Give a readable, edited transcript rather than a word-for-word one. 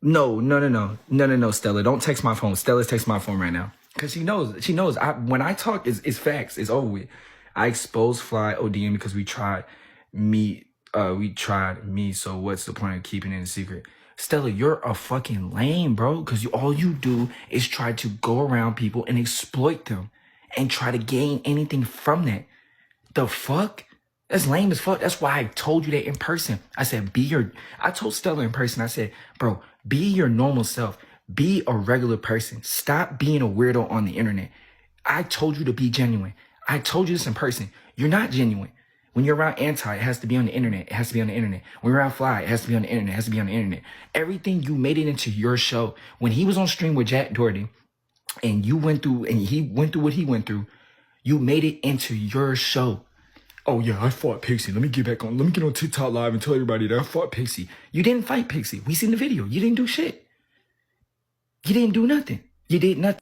No, Stella. Don't text my phone. Stella's texting my phone right now. Cause she knows. She knows. When I talk, it's facts. It's over with. I exposed Fly ODM because we tried me. So what's the point of keeping it a secret? Stella, you're a fucking lame, bro. Cause all you do is try to go around people and exploit them, and try to gain anything from that. The fuck? That's lame as fuck. That's why I told you that in person. I said, I told Stella in person, I said, bro, be your normal self. Be a regular person. Stop being a weirdo on the internet. I told you to be genuine. I told you this in person. You're not genuine. When you're around Anti, it has to be on the internet. It has to be on the internet. When you're around Fly, it has to be on the internet. It has to be on the internet. Everything, you made it into your show. When he was on stream with Jack Doherty, and he went through what he went through, you made it into your show. Oh yeah, I fought Pixie. Let me get on TikTok Live and tell everybody that I fought Pixie. You didn't fight Pixie. We seen the video. You didn't do shit. You didn't do nothing. You did nothing.